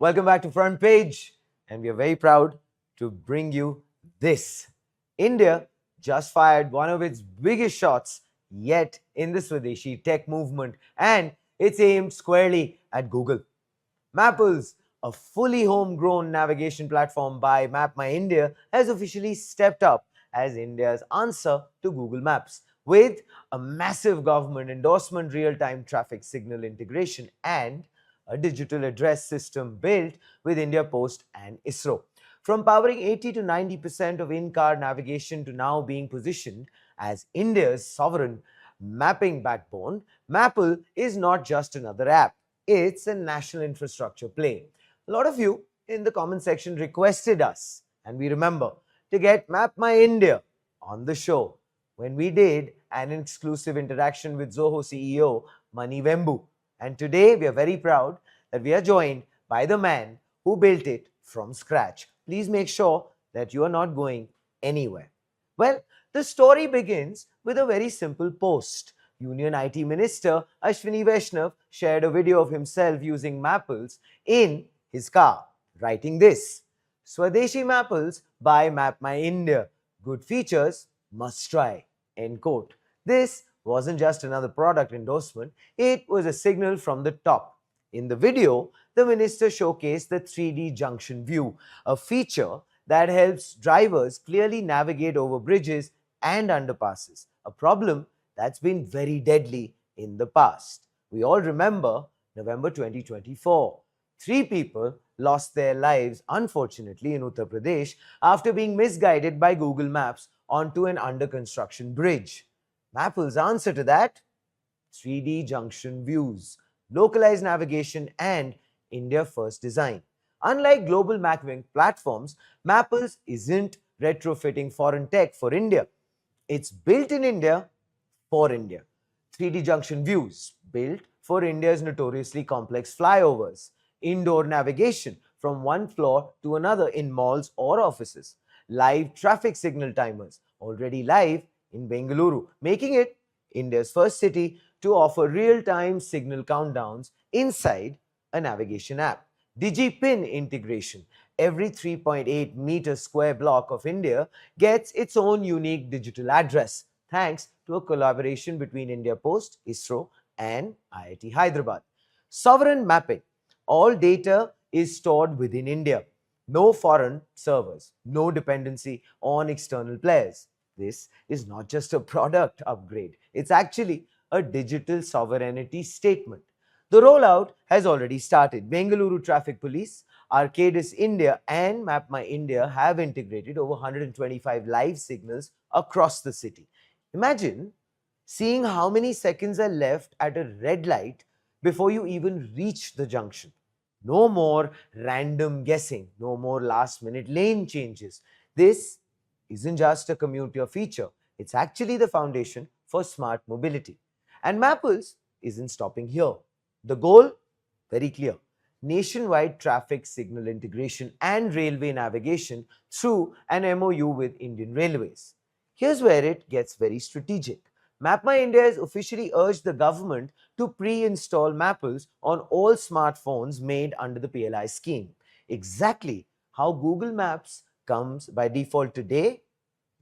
Welcome back to Front Page, and we are very proud to bring you this. India just fired one of its biggest shots yet in the Swadeshi tech movement, and it's aimed squarely at Google. Mappls, a fully homegrown navigation platform by MapmyIndia, has officially stepped up as India's answer to Google Maps with a massive government endorsement, real-time traffic signal integration, and a digital address system built with India Post and ISRO. From powering 80 to 90% of in-car navigation to now being positioned as India's sovereign mapping backbone, Mappl is not just another app. It's a national infrastructure play. A lot of you in the comment section requested us, and we remember, to get Map My India on the show when we did an exclusive interaction with Zoho CEO Mani Vembu. And today we are very proud that we are joined by the man who built it from scratch. Please make sure that you are not going anywhere. Well, the story begins with a very simple post. Union IT Minister Ashwini Vaishnav shared a video of himself using Mappls in his car, writing this: Swadeshi Mappls by MapmyIndia. Good features, must try. End quote. This wasn't just another product endorsement, it was a signal from the top. In the video, the minister showcased the 3D junction view, a feature that helps drivers clearly navigate over bridges and underpasses, a problem that's been very deadly in the past. We all remember November 2024. 3 people lost their lives, unfortunately, in Uttar Pradesh after being misguided by Google Maps onto an under construction bridge. Mappls' answer to that? 3D junction views, localized navigation, and India first design. Unlike global mapping platforms, Mappls isn't retrofitting foreign tech for India. It's built in India for India. 3D junction views, built for India's notoriously complex flyovers. Indoor navigation from one floor to another in malls or offices. Live traffic signal timers, already live in Bengaluru, making it India's first city to offer real-time signal countdowns inside a navigation app. DIGIPIN integration. Every 3.8 meter square block of India gets its own unique digital address, thanks to a collaboration between India Post, ISRO, and IIT Hyderabad. Sovereign mapping. All data is stored within India. No foreign servers, no dependency on external players. This is not just a product upgrade, it's actually a digital sovereignty statement. The rollout has already started. Bengaluru Traffic Police, Arcadis India, and MapmyIndia have integrated over 125 live signals across the city. Imagine seeing how many seconds are left at a red light before you even reach the junction. No more random guessing, no more last minute lane changes. This isn't just a commuter feature, it's actually the foundation for smart mobility. And Mappls isn't stopping here. The goal? Very clear: nationwide traffic signal integration and railway navigation through an MOU with Indian Railways. Here's where it gets very strategic. MapmyIndia has officially urged the government to pre-install Mappls on all smartphones made under the PLI scheme. Exactly how Google Maps comes by default today?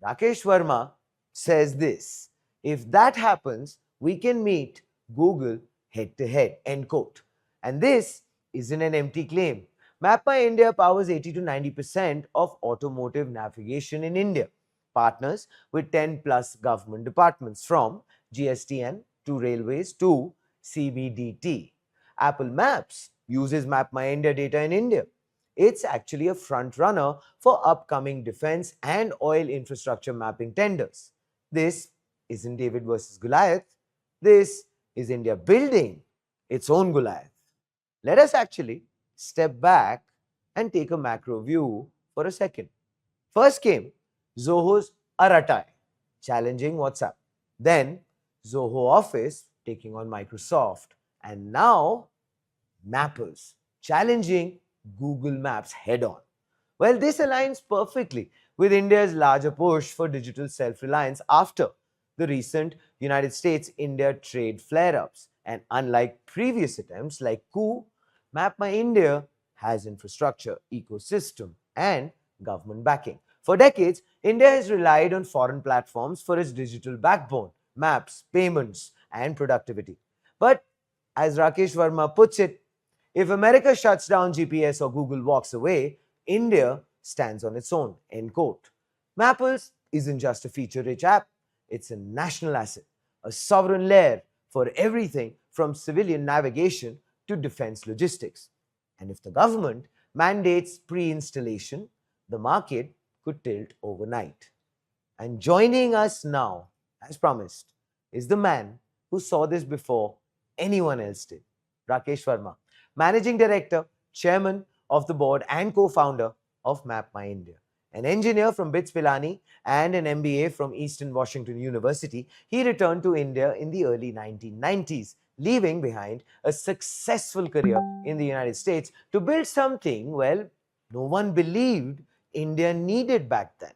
Rakesh Verma says this: if that happens, we can meet Google head to head, end quote. And this isn't an empty claim. MapmyIndia powers 80 to 90% of automotive navigation in India, partners with 10 plus government departments from GSTN to railways to CBDT. Apple Maps uses MapmyIndia data in India. It's actually a front runner for upcoming defense and oil infrastructure mapping tenders. This isn't David versus Goliath. This is India building its own Goliath. Let us actually step back and take a macro view for a second. First came Zoho's Aratai, challenging WhatsApp. Then Zoho Office taking on Microsoft. And now Mappls challenging Google Maps head on. Well, this aligns perfectly with India's larger push for digital self-reliance after the recent United States-India trade flare-ups. And unlike previous attempts like coup, MapmyIndia has infrastructure, ecosystem, and government backing. For decades, India has relied on foreign platforms for its digital backbone, maps, payments, and productivity. But as Rakesh Verma puts it, if America shuts down GPS or Google walks away, India stands on its own. End quote. Mappls isn't just a feature rich app, it's a national asset, a sovereign layer for everything from civilian navigation to defense logistics. And if the government mandates pre installation, the market could tilt overnight. And joining us now, as promised, is the man who saw this before anyone else did, Rakesh Verma, Managing Director, Chairman of the Board, and co founder of MapmyIndia. An engineer from BITS Pilani and an MBA from Eastern Washington University, he returned to India in the early 1990s, leaving behind a successful career in the United States to build something, well, no one believed India needed back then.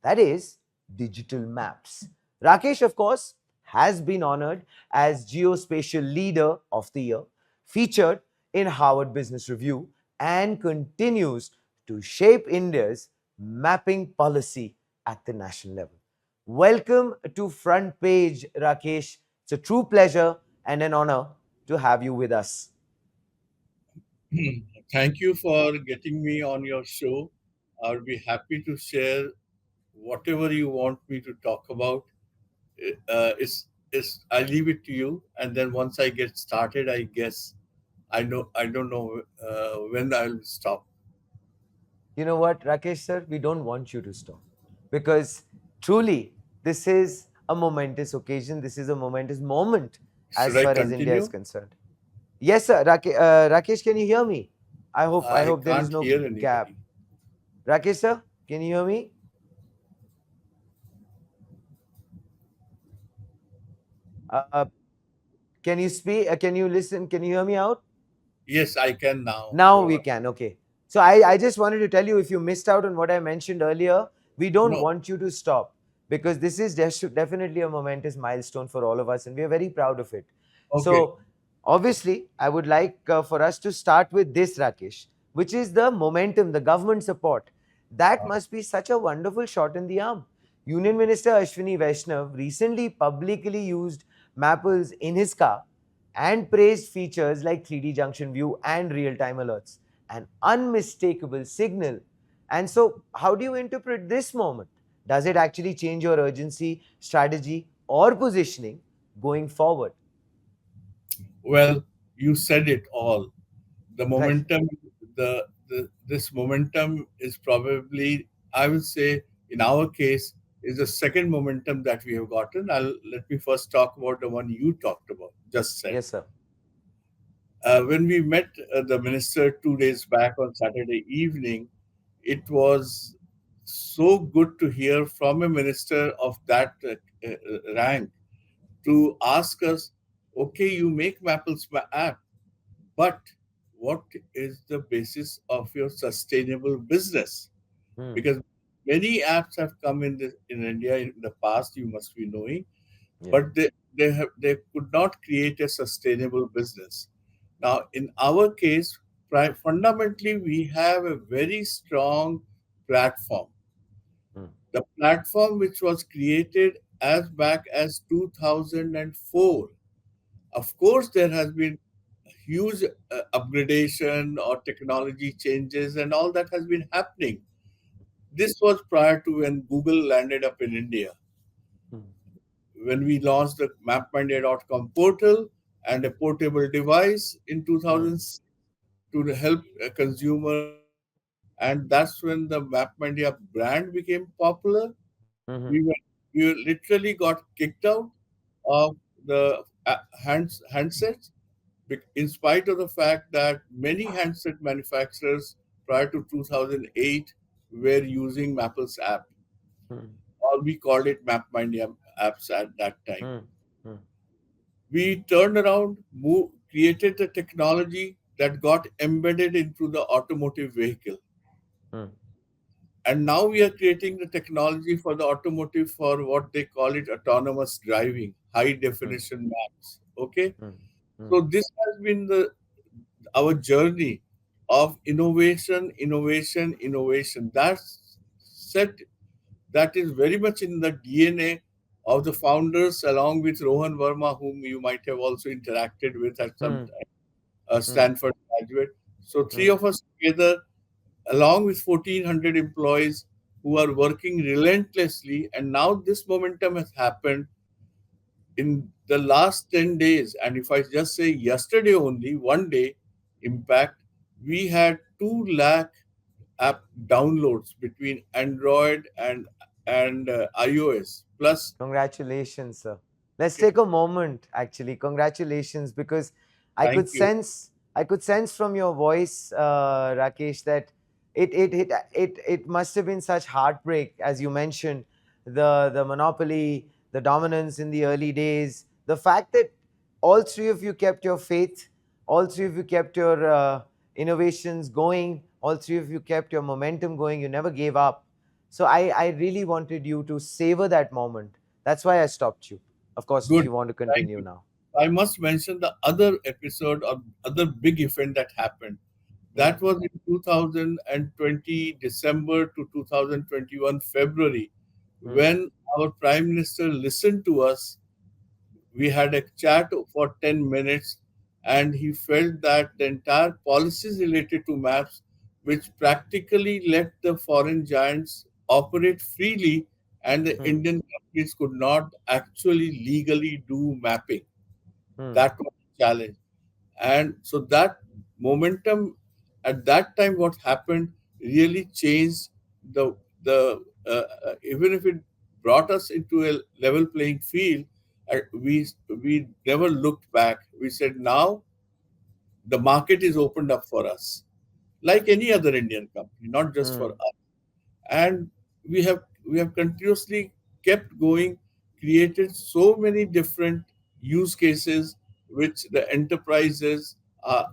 That is digital maps. Rakesh, of course, has been honored as Geospatial Leader of the Year, featured in Harvard Business Review, and continues to shape India's mapping policy at the national level. Welcome to Front Page, Rakesh. It's a true pleasure and an honor to have you with us. Thank you for getting me on your show. I'll be happy to share whatever you want me to talk about. I leave it to you, and then once I get started, I guess I don't know when I'll stop. You know what, Rakesh sir, we don't want you to stop because truly this is a momentous occasion. This is a momentous moment Should as I far as India is continue? concerned. Yes, sir. Rakesh, can you hear me? I I hope there is can't no hear gap. anybody. Rakesh, sir, can you hear me? Uh, can you speak? Can you listen? Can you hear me out? Yes, I can now. Now Go we on. can. Okay. So I just wanted to tell you if you missed out on what I mentioned earlier, we don't No. want you to stop because this is definitely a momentous milestone for all of us and we are very proud of it. Okay. So, obviously, I would like for us to start with this, Rakesh, which is the momentum, the government support. That Uh, must be such a wonderful shot in the arm. Union Minister Ashwini Vaishnav recently publicly used Mappls in his car and praised features like 3D junction view and real time alerts, an unmistakable signal. And so, how do you interpret this moment? Does it actually change your urgency, strategy, or positioning going forward? well, you said it all. The Right. momentum, the this momentum is probably, I would say, in our case, is the second momentum that we have gotten. Let me first talk about the one you talked about, just said. Yes, sir. When we met the minister 2 days back on Saturday evening, it was so good to hear from a minister of that rank to ask us, okay, you make Mappls app, but what is the basis of your sustainable business? Hmm. Because many apps have come in India in the past, you must be knowing, Yeah. but they could not create a sustainable business. Now, in our case, fundamentally, we have a very strong platform. Hmm. The platform which was created as back as 2004. Of course, there has been huge upgradation or technology changes, and all that has been happening. This was prior to when Google landed up in India. Hmm. When we launched the MapmyIndia.com portal and a portable device in Hmm. 2000 to help consumers, and that's when the MapmyIndia brand became popular. Hmm. We were we literally got kicked out of the handsets, in spite of the fact that many handset manufacturers prior to 2008 were using Mappls app, Hmm. or we called it MapmyIndia apps at that time. Hmm. Hmm. We turned around, created the technology that got embedded into the automotive vehicle. Hmm. And now we are creating the technology for the automotive for what they call it autonomous driving, high Hmm. definition maps. Okay. Hmm. Hmm. So this has been the our journey. of innovation, innovation, innovation. That's set that is very much in the DNA of the founders, along with Rohan Verma, whom you might have also interacted with at some Hmm. time, a Hmm. Stanford graduate. So three Hmm. of us together, along with 1,400 employees who are working relentlessly, and now this momentum has happened in the last 10 days. And if I just say yesterday only, one day impact, we had 2 lakh app downloads between Android and iOS. Plus, Congratulations, sir. Let's take a moment, actually. Congratulations, because thank you. I could sense from your voice, Rakesh, that it must have been such heartbreak, as you mentioned, the monopoly, the dominance in the early days, the fact that all three of you kept your faith, all three of you kept your innovations going, all three of you kept your momentum going, you never gave up. So I really wanted you to savor that moment. That's why I stopped you. Of course, if Good. you want to Thank continue you. now. I must mention the other episode or other big event that happened. Hmm. That was in 2020 December to 2021 February, Hmm. when our Prime Minister listened to us. We had a chat for 10 minutes, and he felt that the entire policies related to maps, which practically let the foreign giants operate freely, and the Hmm. Indian companies could not actually legally do mapping. Hmm. That was the challenge. And so that momentum at that time, what happened really changed the even if it brought us into a level playing field, we never looked back. We said now the market is opened up for us, like any other Indian company, not just for Hmm. us. And we have continuously kept going, created so many different use cases which the enterprises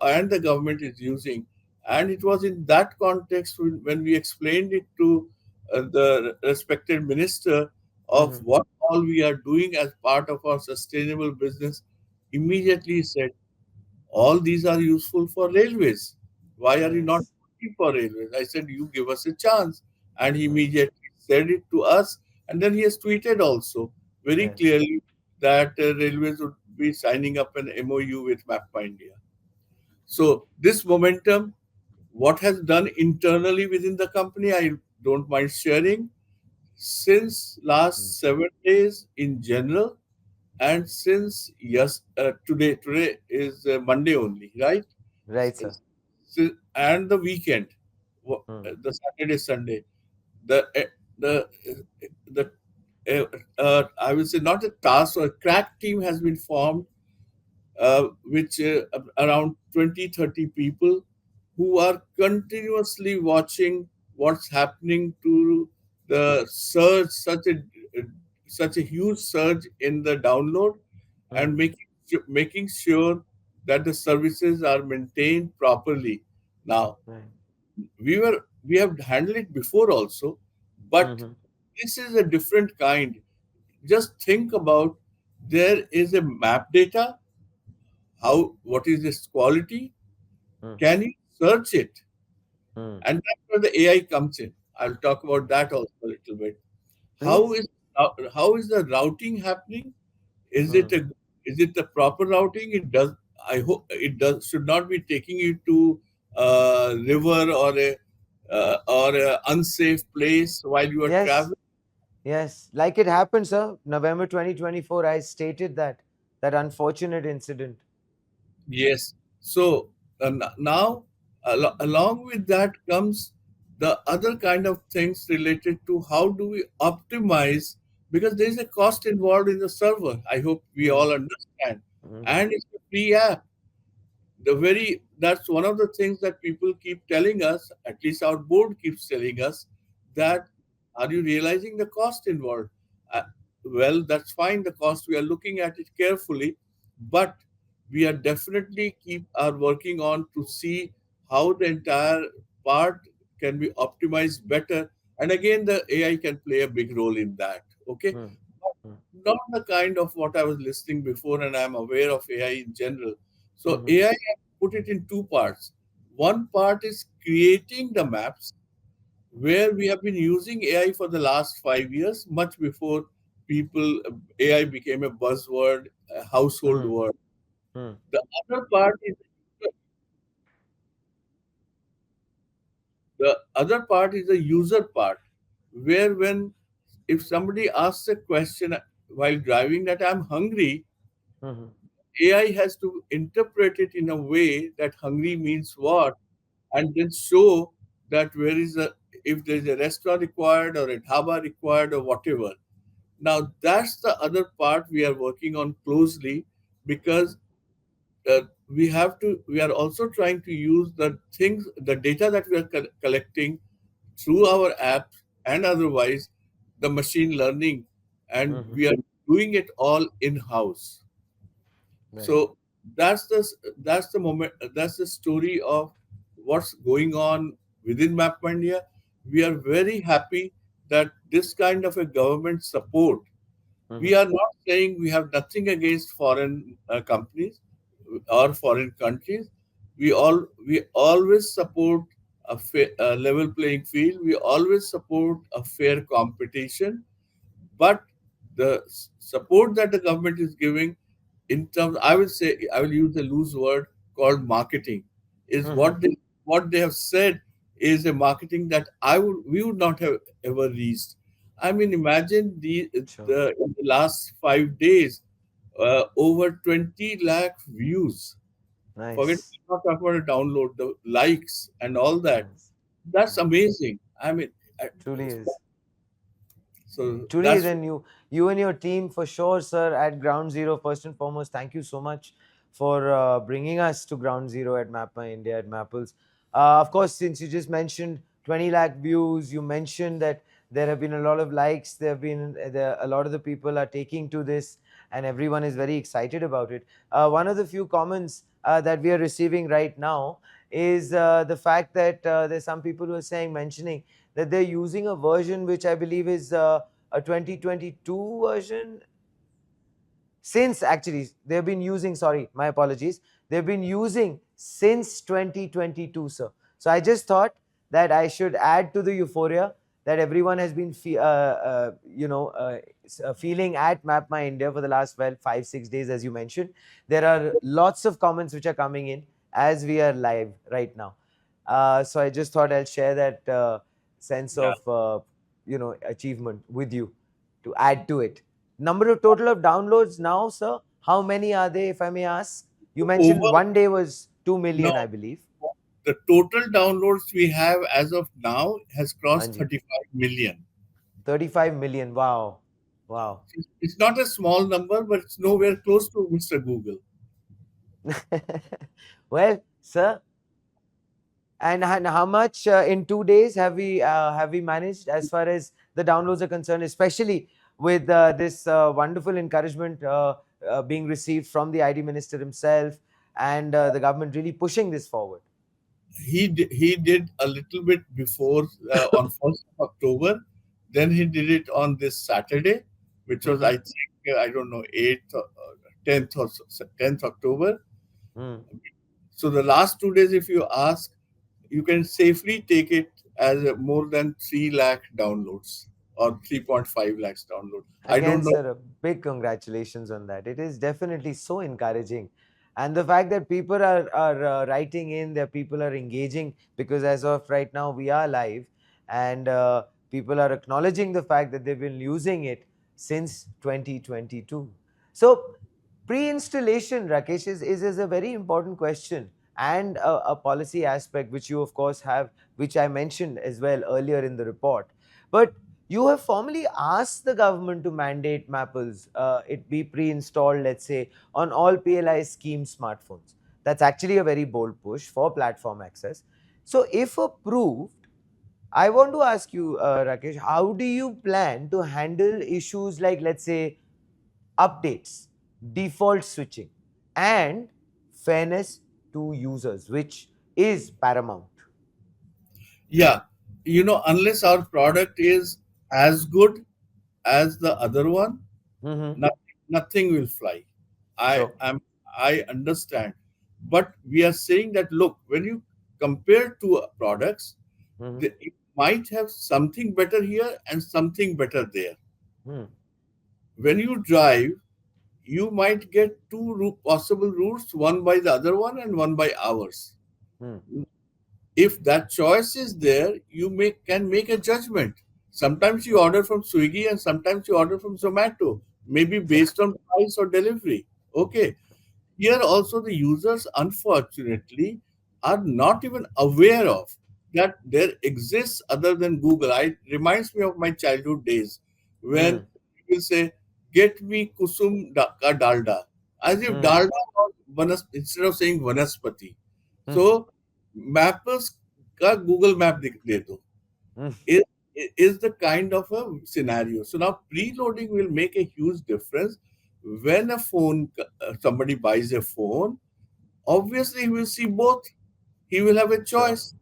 and the government is using. And it was in that context when we explained it to the respected minister of Hmm. what all we are doing as part of our sustainable business. Immediately he said, all these are useful for railways. Why are you not Yes. working for railways? I said, you give us a chance. And he Hmm. immediately said it to us. And then he has tweeted also very Yes. clearly that railways would be signing up an MOU with MapmyIndia. So this momentum, what has done internally within the company, I don't mind sharing. Since Hmm. last 7 days in general, and since today is Monday only, right? Right, sir. And the weekend, Hmm. the Saturday, Sunday, the the I will say not a task or a crack team has been formed, which around 20-30 people who are continuously watching what's happening to the surge, such a huge surge in the download, Hmm. and making sure that the services are maintained properly. Now, Right. we have handled it before also, but Hmm. this is a different kind. Just think about, there is a map data. How, what is this quality? Hmm. Can you search it? Hmm. And that's where the AI comes in. I'll talk about that also a little bit. How Please. is how is the routing happening? Is Hmm. it a is it the proper routing? It does. I hope it does. Should not be taking you to a river or a unsafe place while you are Yes. traveling. Yes. Like it happened, sir. November 2024, I stated that unfortunate incident. Yes. So now, along with that comes the other kind of things related to how do we optimize, because there is a cost involved in the server. I hope we Hmm. all understand. Hmm. And it's a free app. That's one of the things that people keep telling us, at least our board keeps telling us, that are you realizing the cost involved? uh, well, that's fine, the cost, we are looking at it carefully, but we are definitely keep are working on to see how the entire part can be optimized better. And again, the AI can play a big role in that. Okay, Hmm. Hmm. not the kind of what I was listening before, and I'm aware of AI in general. So Hmm. AI, I put it in two parts. One part is creating the maps, where we have been using AI for the last 5 years, much before people AI became a buzzword, a household Hmm. word. Hmm. The other part is the other part is the user part, where when if somebody asks a question while driving that I'm hungry, Hmm. AI has to interpret it in a way that hungry means what, and then show that where is a if there's a restaurant required or a dhaba required or whatever. Now that's the other part we are working on closely, because we are also trying to use the data that we are collecting through our app and otherwise, the machine learning, and Hmm. we are doing it all in house. Right. So that's the moment, that's the story of what's going on within MapmyIndia. We are very happy that this kind of a government support. We Hmm. are not saying we have nothing against foreign companies or foreign countries. We always support a level playing field. We always support a fair competition, but the support that the government is giving, in terms, I will say, I will use a loose word called marketing, is Hmm. what they have said is a marketing that we would not have ever reached. I mean, imagine Sure. the in the last 5 days, over 20 lakh views. Forget, Nice. not talk about a download, the likes and all that. Nice. That's Nice. amazing. I mean, Truly is. so Truly is, that's and you and your team for sure, sir, at Ground Zero. First and foremost, thank you so much for bringing us to Ground Zero at Map My India at Mappls. Of course, since you just mentioned 20 lakh views, you mentioned that there have been a lot of likes. A lot of the people are taking to this, and everyone is very excited about it. One of the few comments that we are receiving right now is the fact that there's some people who are mentioning that they're using a version which I believe is a 2022 version. Since actually they've been using, sorry, my apologies, they've been using since 2022, sir. So I just thought that I should add to the euphoria that everyone has been feeling at Map My India for the last, well, 5 6 days, as you mentioned. There are lots of comments which are coming in as we are live right now. So I just thought I'll share that sense yeah. of achievement with you to add to it. Number of total of downloads now, sir? How many are they, if I may ask? You mentioned Over one day was 2 no, million, I believe. the total downloads we have as of now has crossed Anji. 35 million. 35 million. Wow. Wow. It's not a small number, but it's nowhere close to Mr. Google. Well, sir, and how much in 2 days have we managed as far as the downloads are concerned, especially with this wonderful encouragement being received from the ID minister himself and the government really pushing this forward. He did a little bit before, on 1st of October. Then he did it on this Saturday, which was, I Hmm. think, I don't know, 8th or 10th or 10th October. Hmm. So the last 2 days, if you ask, you can safely take it as more than 3 lakh downloads or 3.5 lakhs download. I Again, don't know. sir, a big congratulations on that. It is definitely so encouraging. And the fact that people are writing in, that people are engaging, because as of right now, we are live, and people are acknowledging the fact that they've been using it since 2022. So, pre-installation, Rakesh, is a very important question and a policy aspect which you of course have, which I mentioned as well earlier in the report. But you have formally asked the government to mandate Mappls, it be pre-installed, let's say, on all PLI scheme smartphones. That's actually a very bold push for platform access. So if approved, I want to ask you, Rakesh, how do you plan to handle issues like, let's say, updates, default switching, and fairness to users, which is paramount? Yeah, unless our product is as good as the other one, Mm-hmm. nothing will fly. I Sure. am I understand, but we are saying that, look, when you compared to products, Hmm. it might have something better here and something better there. Hmm. When you drive, you might get two possible routes, one by the other one and one by ours. Hmm. If that choice is there, you can make a judgment. Sometimes you order from Swiggy and sometimes you order from Zomato, maybe Yeah. based on price or delivery. Okay. Here also the users unfortunately are not even aware of that there exists other than Google. I reminds me of my childhood days when Hmm. people say, "Get me kusum ka dalda," as if Hmm. dalda was instead of saying vanaspati. Hmm. So Mappls ka Google Map de do Hmm. is, is the kind of a scenario. So now preloading will make a huge difference when somebody buys a phone. Obviously, he will see both. He will have a Sure. choice.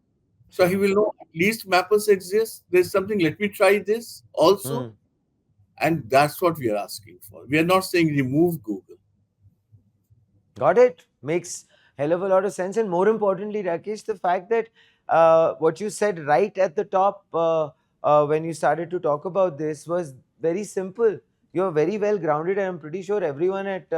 So he Sure. will know at least Mappers exists. There's something. Let me try this also, Hmm. and that's what we are asking for. We are not saying remove Google. Got it. Makes hell of a lot of sense. And more importantly, Rakesh, the fact that what you said right at the top when you started to talk about this was very simple. You're very well grounded, and I'm pretty sure everyone at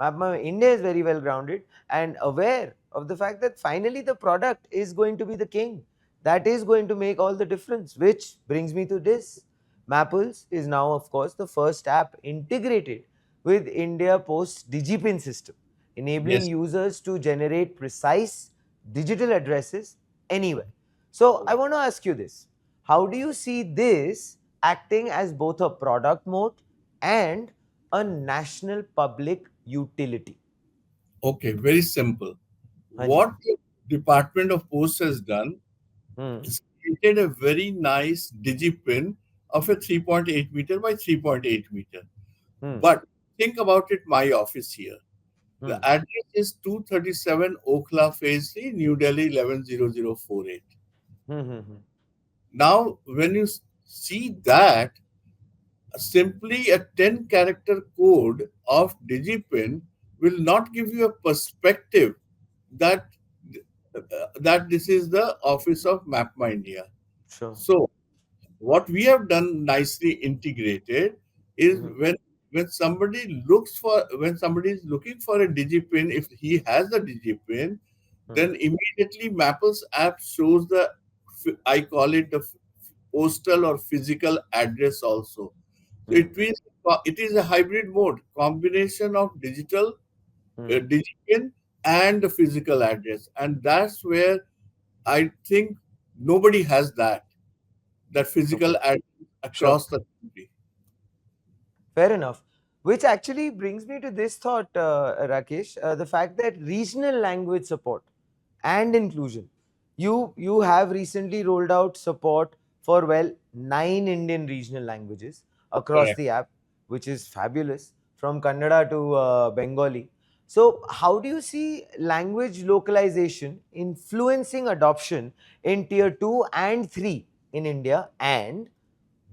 Mapma India is very well grounded and aware of the fact that finally the product is going to be the king. That is going to make all the difference, which brings me to this. Mappls is now, of course, the first app integrated with India Post's DigiPin system, enabling Yes. users to generate precise digital addresses anywhere. So, I want to ask you this: how do you see this acting as both a product mode and a national public utility? Okay. Very simple. Hanji. What the Department of Post has done Hmm. is created a very nice digipin of a 3.8 meter by 3.8 meter. Hmm. But think about it, my office here. The Hmm. address is 237 Okhla Phase 3, New Delhi 110048. Hmm. Hmm. Hmm. Now, when you see that, simply a 10 character code of DigiPin will not give you a perspective that that this is the office of MapmyIndia. Sure. So, what we have done nicely integrated is Hmm. when somebody is looking for a digipin, if he has the digipin, Hmm. then immediately Mappls app shows the, I call it the postal or physical address also. So Hmm. it is a hybrid mode, combination of Hmm. digipin and the physical address, and that's where I think nobody has that physical Okay. address Sure. across the country. Fair enough. Which actually brings me to this thought, Rakesh, the fact that regional language support and inclusion. You have recently rolled out support for, well, 9 Indian regional languages across Correct. the app, which is fabulous, from Kannada to Bengali. So, how do you see language localization influencing adoption in tier 2 and 3 in India, and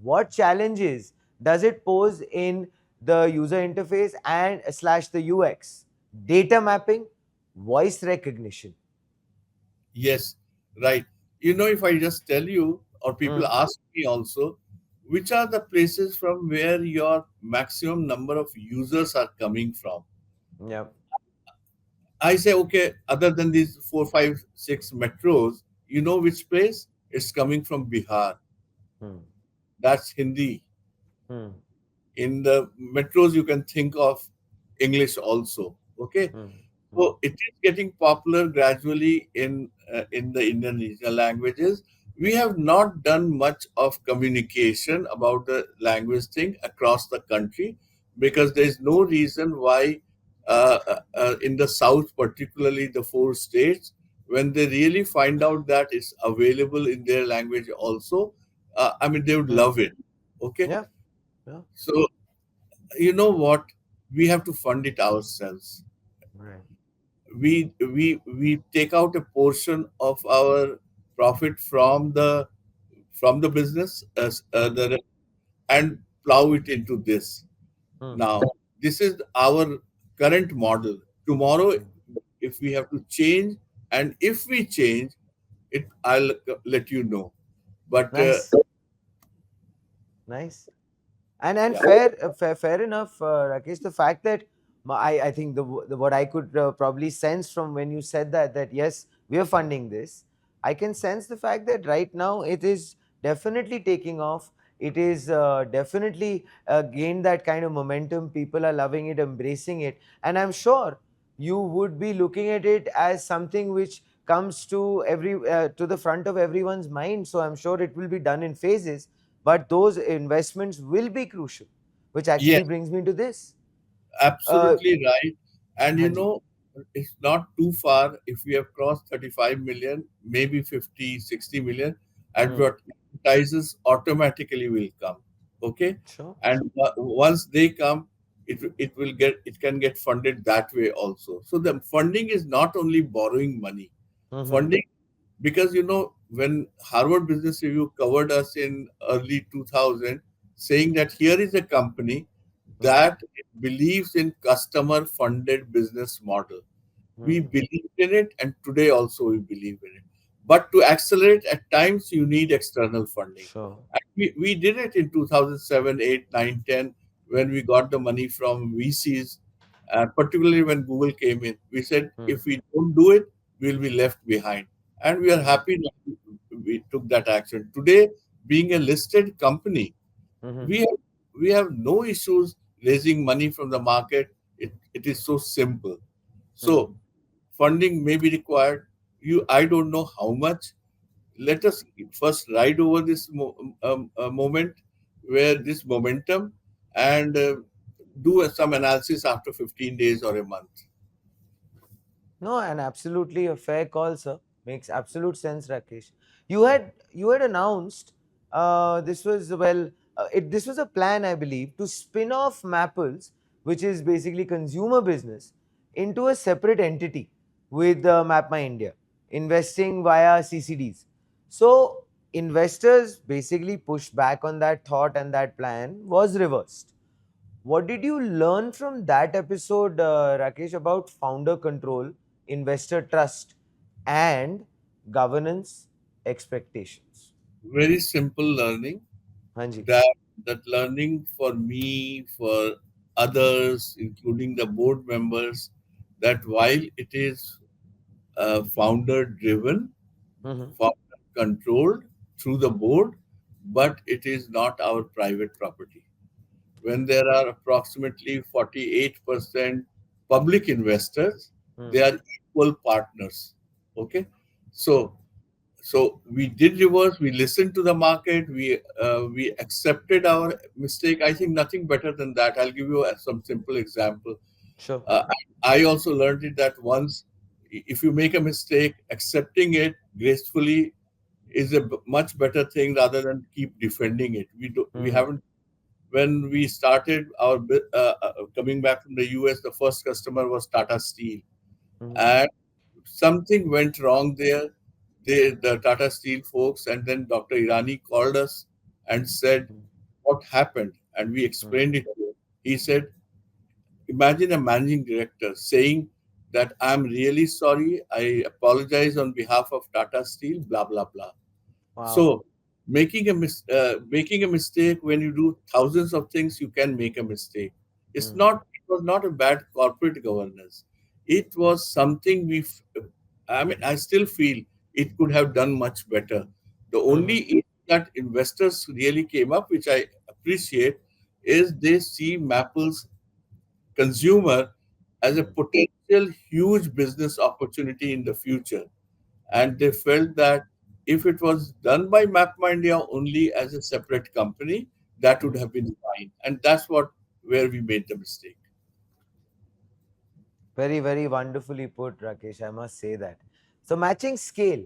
what challenges does it pose in the user interface and slash the UX? Data mapping, voice recognition. Yes, right. If I just tell you, or people Hmm. ask me also, which are the places from where your maximum number of users are coming from? Yeah. I say, okay, other than these four, five, six metros, you know which place? It's coming from Bihar. Hmm. That's Hindi. Hmm. In the metros, you can think of English also. Okay. Hmm. Hmm. So it is getting popular gradually in the Indian regional languages. We have not done much of communication about the language thing across the country because there is no reason why in the south, particularly the four states, when they really find out that it's available in their language also, I mean they would Hmm. love it. Okay, Yeah. Yeah. so you know what? We have to fund it ourselves. Right. We take out a portion of our profit from the business Hmm. and plow it into this. Hmm. Now this is our current model. Tomorrow, Hmm. if we have to change, and if we change, I'll let you know. But Nice, nice. And yeah, fair enough, Rakesh. The fact that I think the what I could probably sense from when you said that yes, we are funding this. I can sense the fact that right now it is definitely taking off. It is definitely gained that kind of momentum. People are loving it, embracing it, and I'm sure you would be looking at it as something which comes to the front of everyone's mind. So I'm sure it will be done in phases, but those investments will be crucial, which yes, actually brings me to this. uh, absolutely right. And Hanji. it's not too far. If we have crossed 35 million, maybe 50, 60 million, Hmm. advertisers automatically will come. Okay. Sure, And sure. once they come, it can get funded that way also. So the funding is not only borrowing money. Hmm. Funding, because when Harvard Business Review covered us in early 2000, saying that here is a company Hmm. that believes in customer funded business model. We Hmm. believed in it, and today also we believe in it. But to accelerate, at times you need external funding. Sure. And we did it in 2007, 8, 9, 10 when we got the money from VCs, particularly when Google came in. We said, Hmm. if we don't do it, we'll be left behind. And we are Hmm. happy that we took that action. Today, being a listed company, Hmm. we have, we have no issues raising money from the market. It is so simple. Hmm. So funding may be required. I don't know how much. Let us first ride over this moment, where this momentum, and do some analysis after 15 days or a month. No, and absolutely a fair call, sir. Makes absolute sense, Rakesh. You had announced this was this was a plan, I believe, to spin off Mappls, which is basically consumer business, into a separate entity with MapmyIndia, investing via CCDs. So investors basically pushed back on that thought, and that plan was reversed. What did you learn from that episode, Rakesh, about founder control, investor trust, and governance expectations? Very simple learning. Hanji. That learning for me, for others, including the board members, that while it is founder driven, Hmm. founder controlled through the board, but it is not our private property. When there are approximately 48% public investors, Hmm. they are equal partners. Okay, so we did reverse. We listened to the market. We accepted our mistake. I think nothing better than that. I'll give you some simple example. Sure. uh, I also learned it that once, if you make a mistake, accepting it gracefully is a much better thing rather than keep defending it. We Hmm. haven't. When we started coming back from the US, the first customer was Tata Steel, Hmm. and something went wrong there. The Tata Steel folks, and then Dr. Irani called us and said, Hmm. "What happened?" And we Hmm. explained it to him. He said, imagine a managing director saying that I'm really sorry, I apologize on behalf of Tata Steel, blah blah blah. Wow. So making a mistake, when you do thousands of things, you can make a mistake. Hmm. It was not a bad corporate governance. It was something I mean, I still feel it could have done much better. The Hmm. only issue that investors really came up, which I appreciate, is they see Mapple's consumer as a Hmm. potential huge business opportunity in the future. And they felt that if it was done by MapmyIndia only as a separate company, that would Hmm. have been fine. And that's where we made the mistake. Very, very wonderfully put, Rakesh. I must say that. So, matching scale.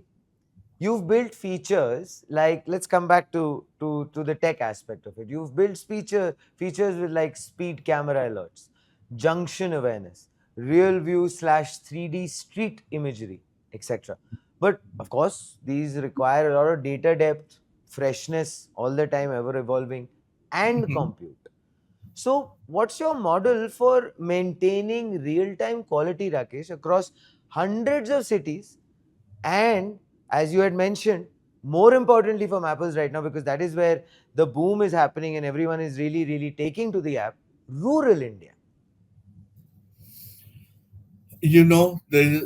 You've built features like, let's come back to the tech aspect of it. You've built features with like speed camera alerts, junction awareness, real view slash 3D street imagery, etc. But of course, these require a lot of data depth, freshness, all the time ever evolving, and Mhm. compute. So, what's your model for maintaining real time quality, Rakesh, across hundreds of cities and as you had mentioned, more importantly for Mappls right now, because that is where the boom is happening and everyone is really, really taking to the app, rural India. There is,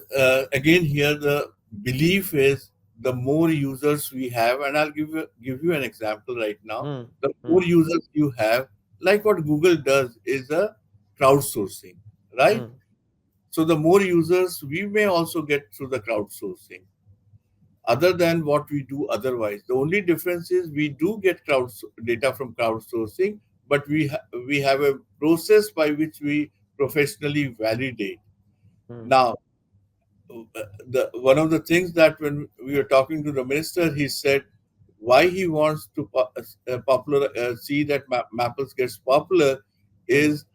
again here the belief is the more users we have, and I'll give you an example right now. Hmm. The Hmm. more users you have, like what Google does is a crowdsourcing, right? Hmm. So the more users we may also get through the crowdsourcing, other than what we do otherwise. The only difference is we do get data from crowdsourcing, but we have a process by which we professionally validate. Hmm. Now, the one of the things that when we were talking to the minister, he said why he wants to popular see that Mappls gets popular Hmm. is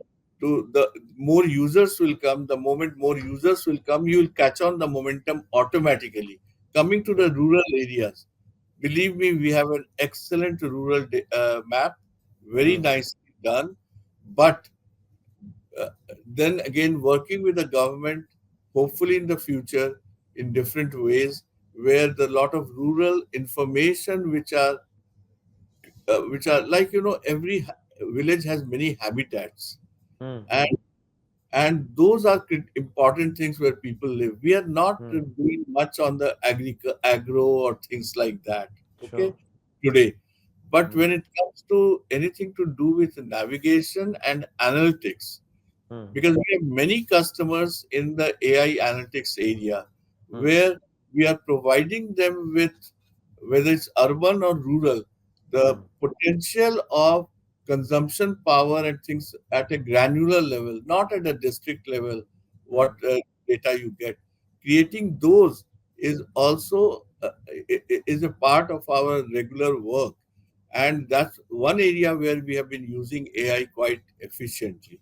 to the more users will come. The moment more users will come, you will catch on the momentum automatically. Coming to the Hmm. rural areas, believe me, we have an excellent rural map, very Hmm. nicely done, but uh, then again working with the government hopefully in the future in different ways where the lot of rural information which are like every village has many habitats, Hmm. and those are important things where people live. We are not Hmm. doing much on the agro or things like that, okay, Sure. today. But Hmm. when it comes to anything to do with navigation and analytics, Hmm. because we have many customers in the AI analytics area Hmm. where we are providing them with, whether it's urban or rural, the Hmm. potential of consumption power and things at a granular level, not at a district level, what Hmm. data you get. Creating those is also is a part of our regular work. And that's one area where we have been using AI quite efficiently.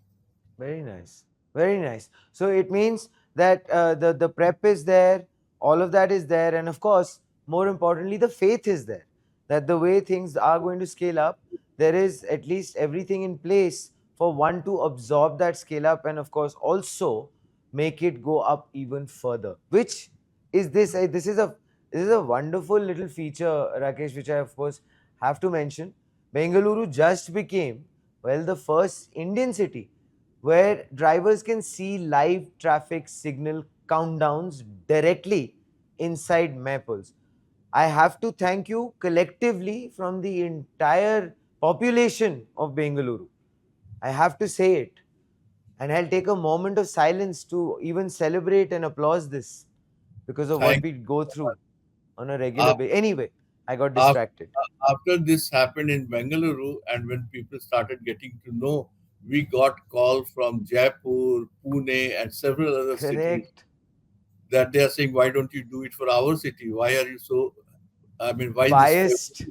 Very nice. Very nice. So it means that the prep is there, all of that is there, and of course, more importantly, the faith is there. That the way things are going to scale up, there is at least everything in place for one to absorb that scale up, and of course, also make it go up even further. Which is this? This is a wonderful little feature, Rakesh, which I of course have to mention. Bengaluru just became, well, the first Indian city where drivers can see live traffic signal countdowns directly inside Mappls. I have to thank you collectively from the entire population of Bengaluru. I have to say it. And I'll take a moment of silence to even celebrate and applaud this because of what Thank we go through on a regular af- basis. Anyway, I got af- distracted. After this happened in Bengaluru, and when people started getting to know, we got call from Jaipur, Pune, and several other cities Correct. that they are saying, "Why don't you do it for our city? Why are you so? I mean, why this Biased.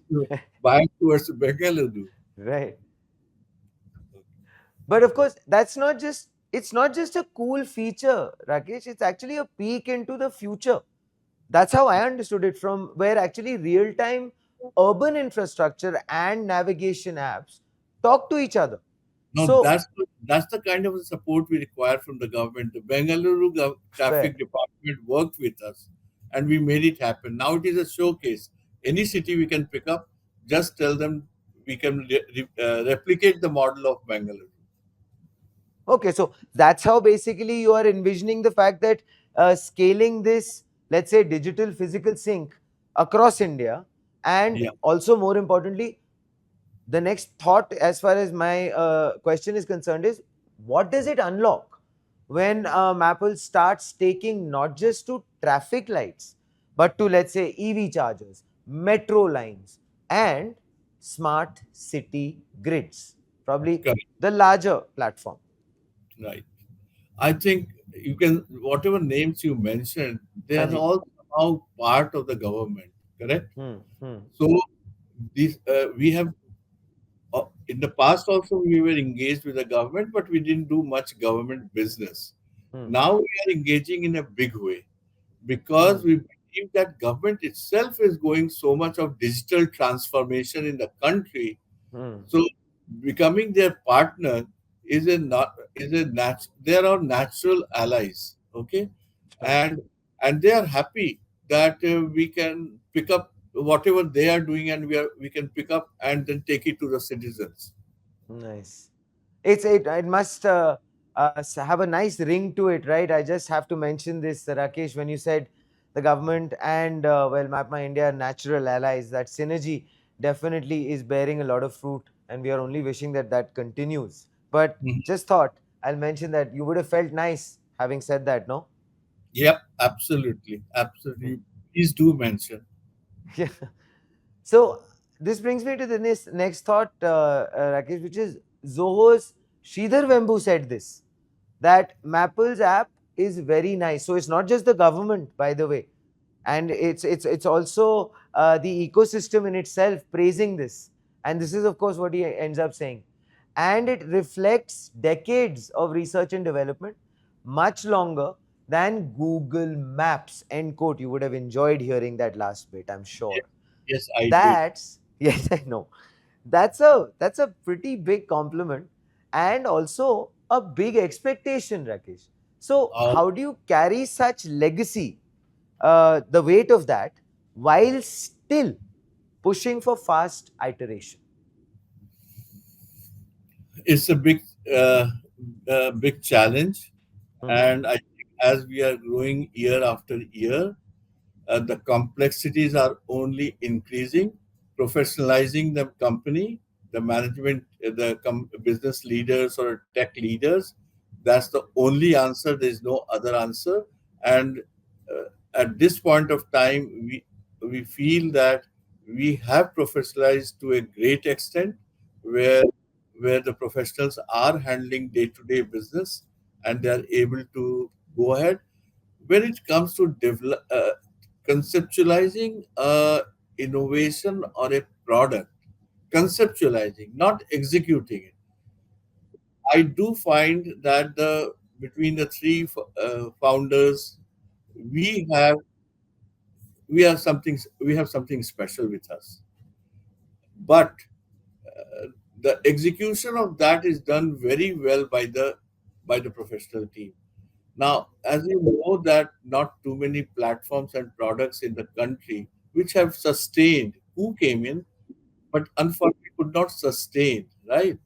bias towards Bengaluru?" Right. But of course, it's not just a cool feature, Rakesh. It's actually a peek into the future. That's how I understood it, from where actually real-time urban infrastructure and navigation apps talk to each other. No, So that's the kind of support we require from the government. The Bengaluru fair. traffic department worked with us, and we made it happen. Now it is a showcase. Any city we can pick up, just tell them we can replicate the model of Bengaluru. Okay, so that's how basically you are envisioning the fact that scaling this, let's say, digital physical sync across India, and Yeah. also more importantly, the next thought as far as my question is concerned is, what does it unlock when Maple starts taking not just to traffic lights but to, let's say, EV chargers, metro lines, and smart city grids, probably Correct. the larger platform. Right. I think you can, whatever names you mentioned, they are Haji. all somehow part of the government, correct? Hmm. Hmm. So these we have in the past also we were engaged with the government, but we didn't do much government business. Hmm. Now we are engaging in a big way Hmm. because we believe that government itself is going so much of digital transformation in the country. Hmm. So becoming their partner is a not is a they are our natural allies. Okay, Sure. and they are happy. that we can pick up whatever they are doing, and we can pick up and then take it to the citizens. Nice. It must have a nice ring to it, right? I just have to mention this, Rakesh, when you said the government and well, Map My India are natural allies. That synergy definitely is bearing a lot of fruit, and we are only wishing that that continues. But Mhm. just thought I'll mention that you would have felt nice having said that, no? Yep, absolutely, absolutely. Please do mention. Yeah. So this brings me to the next thought, Rakesh, which is Zoho's Sridhar Vembu said this, that Mappls app is very nice. So it's not just the government, by the way, and it's also the ecosystem in itself praising this. And this is, of course, what he ends up saying. And it reflects decades of research and development, much longer than Google Maps. End quote. You would have enjoyed hearing that last bit, I'm Yes, sure. yes, I did. That's yes, I know. That's a pretty big compliment and also a big expectation, Rakesh. So Uh, how do you carry such legacy, the weight of that, while still pushing for fast iteration? it's a big challenge, Mm-hmm. and I think as we are growing year after year, the complexities are only increasing. Professionalizing the company, the management, business leaders or tech leaders, that's the only answer. There's no other answer. And at this point of time, we feel that we have professionalized to a great extent, where the professionals are handling day-to-day business and they are able to go ahead. When it comes to conceptualizing innovation or a product, conceptualizing, not executing it, I do find that the between the three founders, we have we have something special with us, but the execution of that is done very well by the professional team. Now, as you know, that not too many platforms and products in the country which have sustained who came in, but unfortunately could not sustain, right?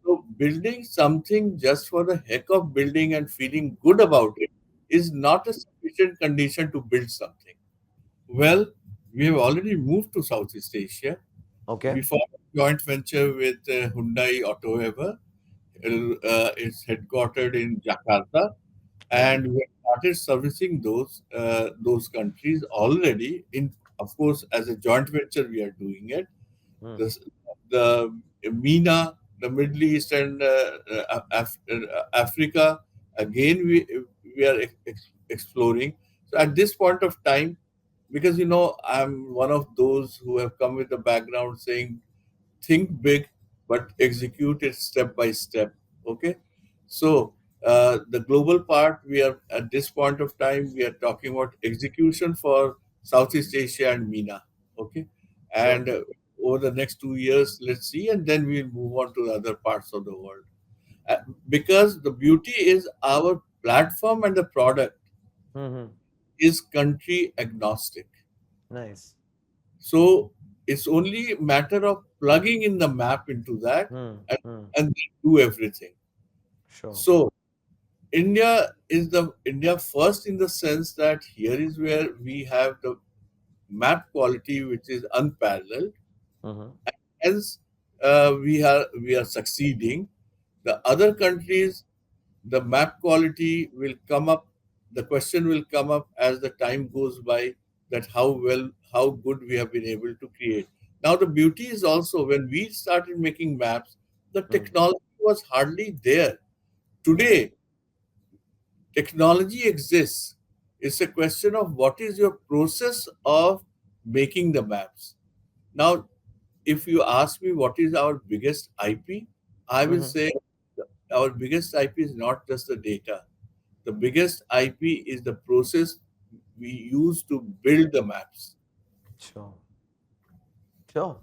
So, building something just for the heck of building and feeling good about it is not a sufficient condition to build something. Well, we have already moved to Southeast Asia. Okay. We formed a joint venture with Hyundai Autoever. It's headquartered in Jakarta, Right. and we have started servicing those countries already. In Of course, as a joint venture, we are doing it. Mm. The MENA, the Middle East, and Africa. Again, we are exploring. So at this point of time, because I'm one of those who have come with the background saying think big but execute it step by step. Okay, so the global part, we are at this point of time we are talking about execution for Southeast Asia and MENA. Okay, Sure. and over the next 2 years, let's see, and then we'll move on to the other parts of the world. uh, because the beauty is our platform and the product Mm-hmm. is country agnostic. Nice. So it's only a matter of plugging in the map into that, Mm. and, Mm. and do everything. Sure. So India is the India first in the sense that here is where we have the map quality which is unparalleled. Mm-hmm. Hence, we are succeeding. The other countries, the map quality will come up. The question will come up as the time goes by, that how good we have been able to create. Now the beauty is also, when we started making maps, the Mm. technology was hardly there. Mm. Today technology exists. It's a question of what is your process of making the maps. Now, if you ask me what is our biggest IP, I will Mm-hmm. say our biggest IP is not just the data. The biggest IP is the process we use to build the maps. Sure. Sure.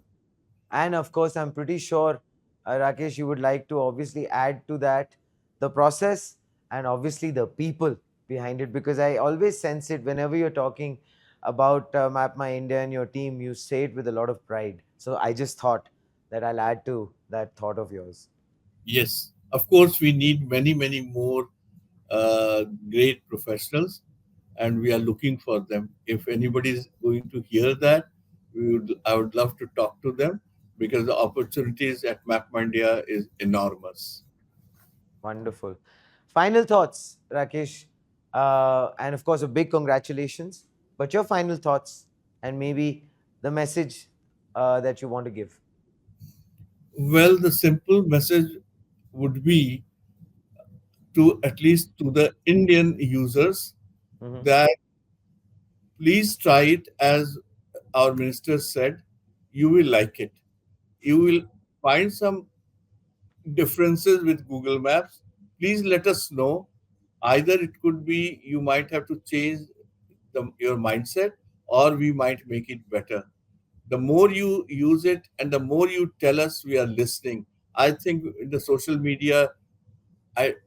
And of course, I'm pretty sure, Rakesh, you would like to obviously add to that the process and obviously the people behind it, because I always sense it whenever you're talking. about Map My India and your team, you say it with a lot of pride. So I just thought that I'll add to that thought of yours. Yes, of course, we need many, many more great professionals, and we are looking for them. If anybody is going to hear that, I would love to talk to them because the opportunities at MapmyIndia is enormous. Wonderful. Final thoughts, Rakesh. And of course, a big congratulations. But your final thoughts and maybe the message that you want to give. Well, the simple message would be to at least to the Indian users Mhm. that please try it as our minister said, you will like it. You will find some differences with Google Maps. Please let us know. Either it could be you might have to change your mindset, or we might make it better. The more you use it and the more you tell us, we are listening. I think in the social media,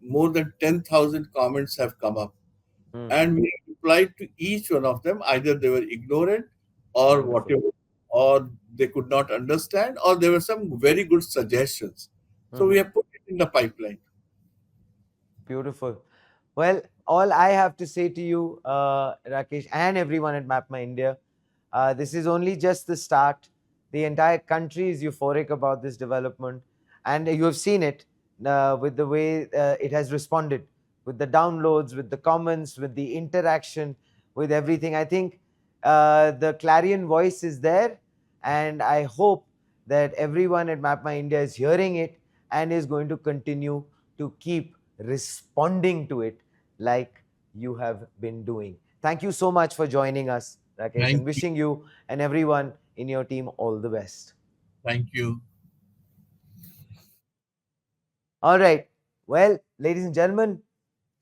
more than 10,000 comments have come up, Mm. and we replied to each one of them. Either they were ignorant or Wonderful. whatever, or they could not understand, or there were some very good suggestions. So we Mhm. have put it in the pipeline. Beautiful. Well, all I have to say to you, Rakesh, and everyone at Map My India, this is only just the start. The entire country is euphoric about this development, and you have seen it with the way it has responded, with the downloads, with the comments, with the interaction, with everything. I think the clarion voice is there, and I hope that everyone at Map My India is hearing it and is going to continue to keep responding to it like you have been doing. Thank you so much for joining us, Rakesh, and Thank you. wishing you and everyone in your team all the best. Thank you. All right. Well, ladies and gentlemen,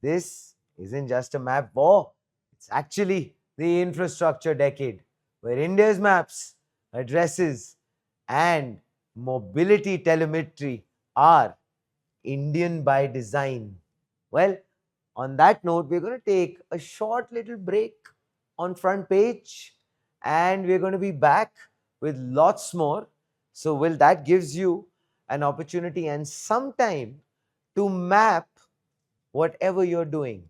this isn't just a map war, it's actually the infrastructure decade where India's maps, addresses, and mobility telemetry are Indian by design. Well, on that note, we're going to take a short little break on front page and we're going to be back with lots more. So, well, that gives you an opportunity and some time to map whatever you're doing.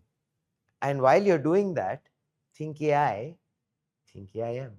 And while you're doing that, think AI, think I am.